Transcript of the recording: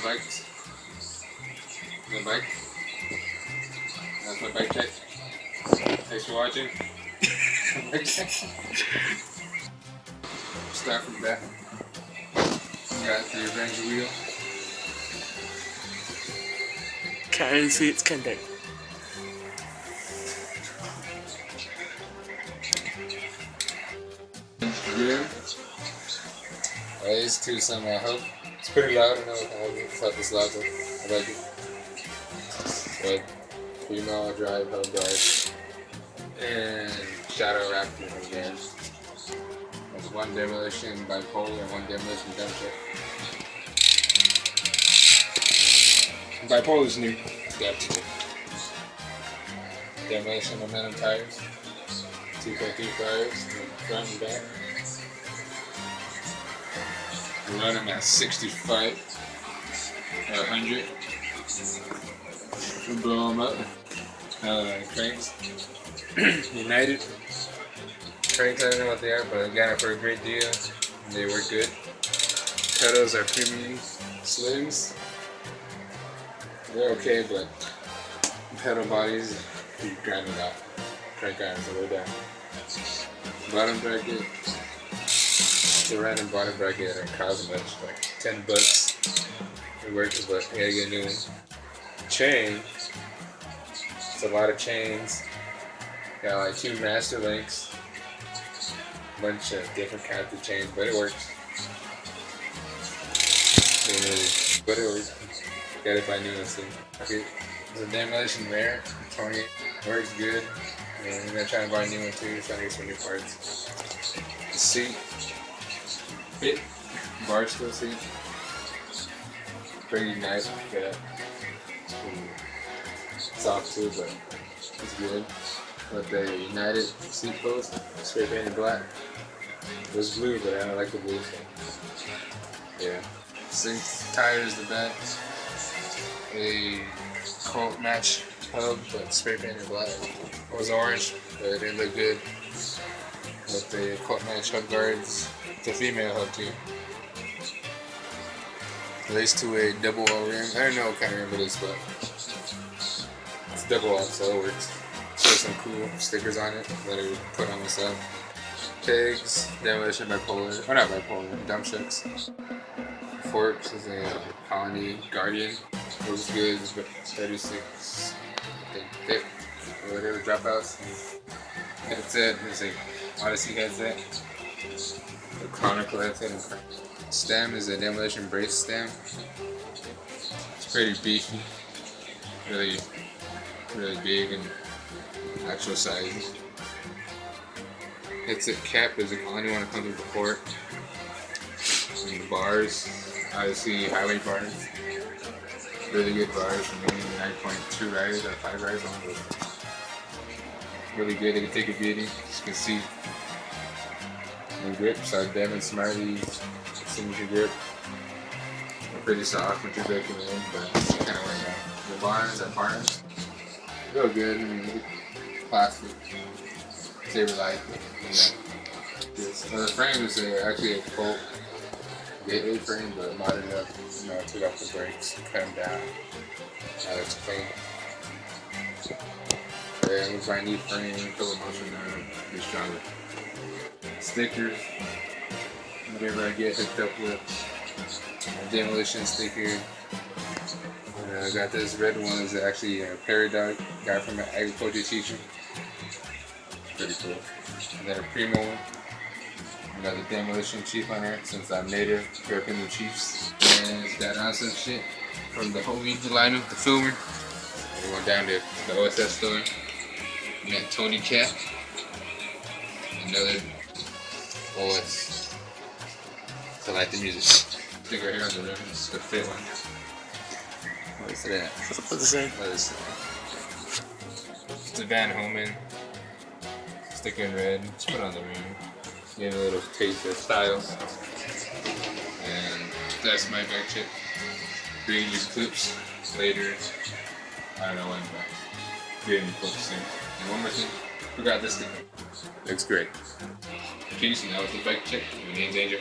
bikes. The bike. That's my bike check. Thanks for watching. Bike check. Start from back. Got the Avenger wheel. Carry seats content. Rear. It's Tucson, I hope. It's pretty loud. I know it's not this loud, but I like it. But female drive, hub drive, and Shadow Raptor again. There's one demolition bipolar and one demolition dump check. Bipolar's new. That's new. Demolition momentum tires. 2.2 tires, front and back. Run them at 65 or 100. We'll blow them up. Cranks. United. Cranks, I don't know what they are, but I got it for a great deal. They work good. Pedals are premium slims. They're okay, but pedal bodies, you grind it out. Crank irons are way down. Bottom bracket. The random bottom bracket at Cosmos, like $10. It works, but I gotta get a new one. Chain. It's a lot of chains. Got like 2 master links. Bunch of different kinds of chains, but it works. But it works. Gotta find new ones soon. Okay, there's a demolition rare. 20. Works good. And I'm gonna try and buy a new one too, trying to get some new parts. The seat. Fit. Bar still seat. Pretty nice. Yeah. Soft too, but it's good. With the United seat post, spray painted black. It was blue, but I don't like the blue, so yeah. Sink tires the back. A Colt match hub, but spray painted black. It was orange, but it didn't look good. With the Colt match hub guards. It's a female hub too. Laced to a double O rim. I don't know what kind of rim it is, but it's double up, so it works. Shows some cool stickers on it that I would put on myself. Pegs, demolition bipolar, or not bipolar, dump checks. Forks is a Colony Guardian. Looks good, it's 36, I think, thick, or whatever, dropouts. Headset, there's a Odyssey headset. The Chronicle headset. Stem is a demolition brace stem. It's pretty beefy, really big and actual size. Headset cap is the only one that comes with the port. And the bars, obviously highway bars. Really good bars for me, 9.2 riders or 5 riders on those. Really good, they can take a beating, as you can see. The grips are Devin Smarty's signature grip. They're pretty soft when you're breaking in, but it's kind of wearing out. The bars are partners. Real good, I mean, plastic. Saver life. Yeah. The frame is actually a Colt gateway frame, but modded up. You know, I took off the brakes, cut them down. Now it's clean. Yeah, I'm gonna find a new frame, fill motion down, be stronger. Stickers, whatever I get hooked up with. A demolition sticker. I got this red one. Is actually a Peridot, got from an agriculture teacher. Pretty cool. And then a Primo one. I got the demolition chief on there since I'm native, grew up in the Chiefs. And it's got awesome shit from the homie Delino, the filmer. We went down to the OSS store. Met Tony Cat. Another OS. So I like the music. Stick right here on the rim. It's the fit one. What is that? What's the same? What is that? It's a Van Homan. Sticker in red. Just put it on the rim. Give it a little taste of style. And that's my back check. Bring these clips later. I don't know when, but getting clips soon. And one more thing. Forgot this thing. Looks great. Peace, and that was the bike check. My name's Angel.